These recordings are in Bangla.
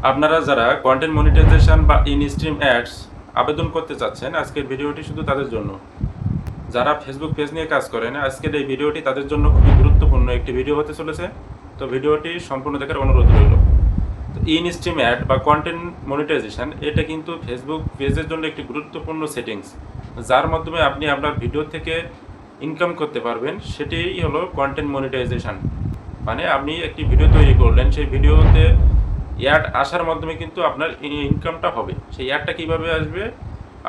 আপনারা যারা কন্টেন্ট মনিটাইজেশন বা ইন স্ট্রিম অ্যাডস আবেদন করতে চাচ্ছেন, আজকের ভিডিওটি শুধু তাদের জন্য। যারা ফেসবুক পেজ নিয়ে কাজ করেন, আজকের এই ভিডিওটি তাদের জন্য খুবই গুরুত্বপূর্ণ একটি ভিডিও হতে চলেছে। তো ভিডিওটি সম্পূর্ণ দেখার অনুরোধ রইল। তো ইন স্ট্রিম অ্যাড বা কন্টেন্ট মনিটাইজেশন এটা কিন্তু ফেসবুক পেজের জন্য একটি গুরুত্বপূর্ণ সেটিংস, যার মাধ্যমে আপনি আপনার ভিডিও থেকে ইনকাম করতে পারবেন। সেটাই হলো কন্টেন্ট মনিটাইজেশন। মানে আপনি একটি ভিডিও তৈরি করলেন, সেই ভিডিওতে অ্যাড আসার মাধ্যমে কিন্তু আপনার ইনকামটা হবে। সেই অ্যাডটা কীভাবে আসবে?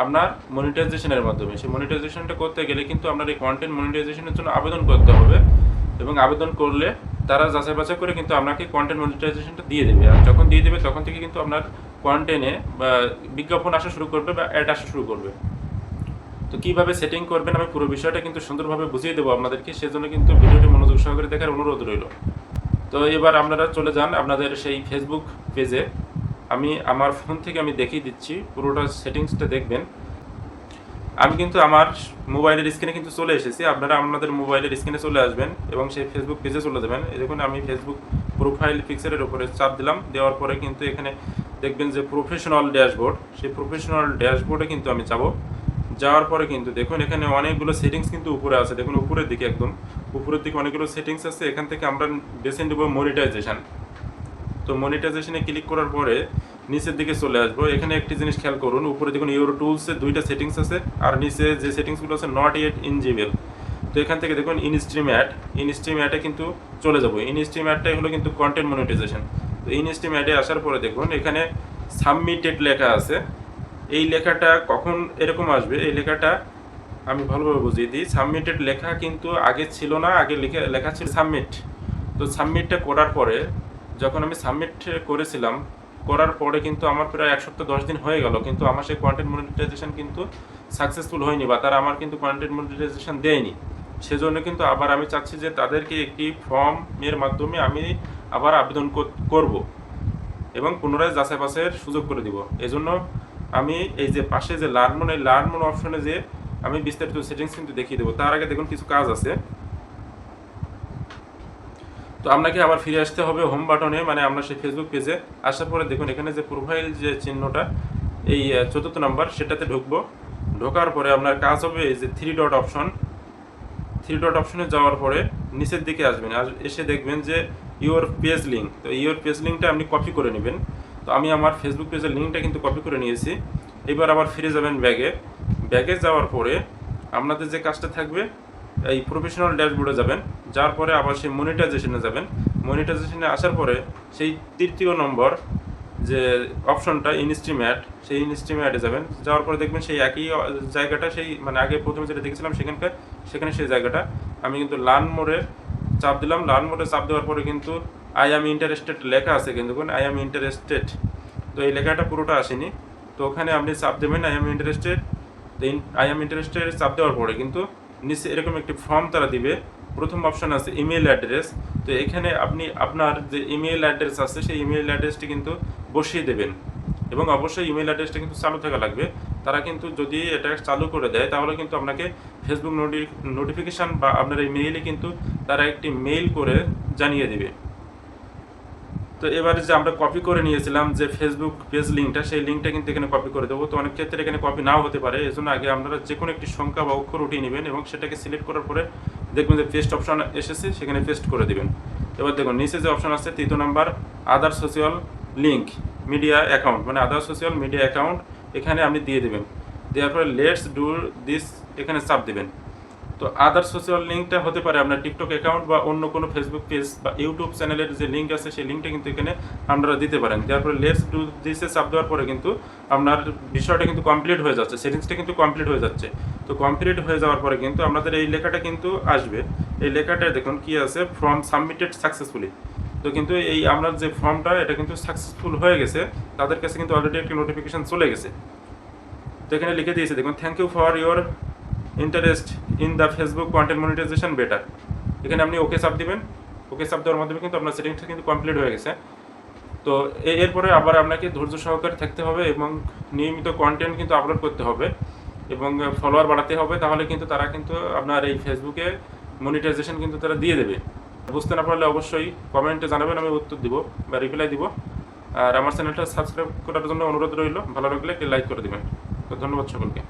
আপনার মনিটাইজেশনের মাধ্যমে। সেই মনিটাইজেশনটা করতে গেলে কিন্তু আপনার এই কন্টেন্ট মনিটাইজেশনের জন্য আবেদন করতে হবে, এবং আবেদন করলে তারা যাচাই বাছাই করে কিন্তু আপনাকে কন্টেন্ট মনিটাইজেশনটা দিয়ে দেবে। আর যখন দিয়ে দেবে তখন থেকে কিন্তু আপনার কন্টেন্টে বা বিজ্ঞাপন আসা শুরু করবে বা অ্যাড আসা শুরু করবে। তো কীভাবে সেটিং করবেন আমি পুরো বিষয়টা কিন্তু সুন্দরভাবে বুঝিয়ে দেবো আপনাদেরকে, সেজন্য কিন্তু ভিডিওটি মনোযোগ সহকারে দেখার অনুরোধ রইল। তো এবার আপনারা চলে যান আপনাদের সেই ফেসবুক পেজে। আমি আমার ফোন থেকে আমি দেখিয়ে দিচ্ছি, পুরোটা সেটিংসটা দেখবেন। আমি কিন্তু আমার মোবাইলের স্ক্রিনে কিন্তু চলে এসেছি। আপনারা আপনাদের মোবাইলের স্ক্রিনে চলে আসবেন এবং সেই ফেসবুক পেজে চলে যাবেন। এই দেখুন, আমি ফেসবুক প্রোফাইল পিকচারের উপরে চাপ দিলাম। দেওয়ার পরে কিন্তু এখানে দেখবেন যে প্রফেশনাল ড্যাশবোর্ড, সেই প্রফেশনাল ড্যাশবোর্ডে কিন্তু আমি যাব। যাওয়ার পরে কিন্তু দেখুন এখানে অনেকগুলো সেটিংস কিন্তু উপরে আছে। দেখুন উপরের দিকে, একদম উপরের দিকে অনেকগুলো সেটিংস আছে। এখান থেকে আমরা বেছে নেব মনিটাইজেশন। তো মনিটাইজেশনে ক্লিক করার পরে নিচের দিকে চলে আসবো। এখানে একটি জিনিস খেয়াল করুন, উপরে দেখুন ইউর টুলসে দুইটা সেটিংস আছে, আর নিচে যে সেটিংসগুলো আছে নট ইয়েট ইনজিবল। তো এখান থেকে দেখুন ইন স্ট্রিম অ্যাডে কিন্তু চলে যাবো। ইন স্ট্রিম অ্যাডটাই হলো কিন্তু কন্টেন্ট মনিটাইজেশন। তো ইন স্ট্রিম অ্যাডে আসার পরে দেখুন এখানে সাবমিটেড লেখা আছে। এই লেখাটা কখন এরকম আসবে, এই লেখাটা আমি ভালোভাবে বুঝিয়ে দিই। সাবমিটেড লেখা কিন্তু আগে ছিল না, আগে লেখা ছিল সাবমিট। তো সাবমিটটা করার পরে, যখন আমি সাবমিট করেছিলাম, করার পরে কিন্তু আমার প্রায় 1 সপ্তাহ 10 দিন হয়ে গেল, কিন্তু আমার সেই কন্টেন্ট মনিটাইজেশন কিন্তু সাকসেসফুল হয়নি, বা তারা আমার কিন্তু কন্টেন্ট মনিটাইজেশন দেয়নি। সেজন্য কিন্তু আবার আমি চাচ্ছি যে তাদেরকে একটি ফর্মের মাধ্যমে আমি আবার আবেদন করব এবং পুনরায় যাচাই বাছাইয়ের সুযোগ করে দিব। এজন্য আমি এই যে পাশে যে লার্ন মোর অপশনে যে আমি বিস্তারিত সেটিংস কিন্তু দেখিয়ে দেবো। তার আগে দেখুন কিছু কাজ আছে। তো আপনাকে আবার ফিরে আসতে হবে হোম বাটনে, মানে আমরা সেই ফেসবুক পেজে আসার পরে দেখুন এখানে যে প্রোফাইল যে চিহ্নটা, এই 4th নাম্বার, সেটাতে ঢুকবো। ঢোকার পরে আপনার কাজ হবে এই যে থ্রি ডট অপশনে যাওয়ার পরে নিচের দিকে আসবেন। আর এসে দেখবেন যে ইওর পেজ লিঙ্ক। তো ইওর পেজ লিঙ্কটা আপনি কপি করে নেবেন। তো আমি আমার ফেসবুক পেজের লিঙ্কটা কিন্তু কপি করে নিয়েছি। এবার আবার ফিরে যাবেন ব্যাগে যাওয়ার পরে আপনাদের যে কাজটা থাকবে, এই প্রফেশনাল ড্যাশবোর্ডে যাবেন। যাওয়ার পরে আবার সেই মনিটাইজেশনে যাবেন। মনিটাইজেশনে আসার পরে সেই 3য় নম্বর যে অপশনটা ইনস্ট্রিম অ্যাড, সেই ইনস্ট্রিম অ্যাডে যাবেন। যাওয়ার পরে দেখবেন সেই একই জায়গাটা, সেই মানে আগে প্রথমে যেটা দেখেছিলাম সেখানে সেই জায়গাটা আমি কিন্তু লার্ন মোডে চাপ দিলাম। লার্ন মোডে চাপ দেওয়ার পরে কিন্তু আই অ্যাম ইন্টারেস্টেড লেখা আছে, কিন্তু আই অ্যাম ইন্টারেস্টেড। তো এই লেখাটা পুরোটা আসেনি। তো ওখানে আপনি চাপ দেবেন আই অ্যাম ইন্টারেস্টেড। তো আই অ্যাম ইন্টারেস্টেড চাপ দেওয়ার পরে কিন্তু নিচে এরকম একটি ফর্ম তারা দিবে। প্রথম অপশন আছে ইমেল অ্যাড্রেস। তো এখানে আপনি আপনার যে ইমেল অ্যাড্রেস আছে সেই ইমেল অ্যাড্রেসটি কিন্তু বসিয়ে দেবেন, এবং অবশ্যই ইমেল অ্যাড্রেসটা কিন্তু চালু থাকা লাগবে। তারা কিন্তু যদি এটা চালু করে দেয় তাহলে কিন্তু আপনাকে ফেসবুক নোটিফিকেশান বা আপনার এই মেইলে কিন্তু তারা একটি মেইল করে জানিয়ে দেবে। তো এবারে যে আমরা কপি করে নিয়েছিলাম যে ফেসবুক পেজ লিঙ্কটা, সেই লিঙ্কটা কিন্তু এখানে কপি করে দেবো। তো অনেক ক্ষেত্রে এখানে কপি নাও হতে পারে, এজন্য আগে আপনারা যে কোনো একটি সংখ্যা বা অক্ষর উঠিয়ে নেবেন এবং সেটাকে সিলেক্ট করার পরে দেখবেন যে পেস্ট অপশন এসেছে, সেখানে পেস্ট করে দেবেন। এবার দেখুন নিচে যে অপশন আছে 3 নাম্বার আদার সোশ্যাল লিঙ্ক মিডিয়া অ্যাকাউন্ট, মানে আদার সোশ্যাল মিডিয়া অ্যাকাউন্ট, এখানে আপনি দিয়ে দেবেন। দেওয়ার পরে লেটস ডু দিস এখানে চাপ দেবেন। তো আদার সোশ্যাল লিঙ্কটা হতে পারে আপনার টিকটক অ্যাকাউন্ট বা অন্য কোনো ফেসবুক পেজ বা ইউটিউব চ্যানেলের যে লিঙ্ক আছে সেই লিঙ্কটা কিন্তু এখানে আপনারা দিতে পারেন। তারপরে লেটস ডু দিসে চাপ দেওয়ার পরে কিন্তু আপনার বিষয়টা কিন্তু কমপ্লিট হয়ে যাচ্ছে, সেটিংসটা কিন্তু কমপ্লিট হয়ে যাচ্ছে। তো কমপ্লিট হয়ে যাওয়ার পরে কিন্তু আপনাদের এই লেখাটা কিন্তু আসবে। এই লেখাটা দেখুন কি আছে, ফর্ম সাবমিটেড সাকসেসফুলি। তো কিন্তু এই আপনার যে ফর্মটা এটা কিন্তু সাকসেসফুল হয়ে গেছে, তাদের কাছে কিন্তু অলরেডি একটি নোটিফিকেশান চলে গেছে। তো এখানে লিখে দিয়েছে দেখুন, thank you for your interest in the Facebook content monetisation better. এখানে আপনি ওকে চাপ দিবেন। ওকে চাপ দেওয়ার মাধ্যমে কিন্তু আপনার সেটিংসটা কিন্তু কমপ্লিট হয়ে গেছে। তো এরপরে আবার আপনাকে ধৈর্য সহকারে থাকতে হবে এবং নিয়মিত কন্টেন্ট কিন্তু আপলোড করতে হবে এবং ফলোয়ার বাড়াতে হবে, তাহলে কিন্তু তারা কিন্তু আপনার এই ফেসবুকে মনিটাইজেশন কিন্তু তারা দিয়ে দেবে। বুঝতে না পারলে অবশ্যই কমেন্টে জানাবেন, আমি উত্তর দিব বা রিপ্লাই দিব। আর আমার চ্যানেলটা সাবস্ক্রাইব করার জন্য অনুরোধ রইল, ভালো লাগলে একটি লাইক করে দিবেন। তো ধন্যবাদ সকলকে।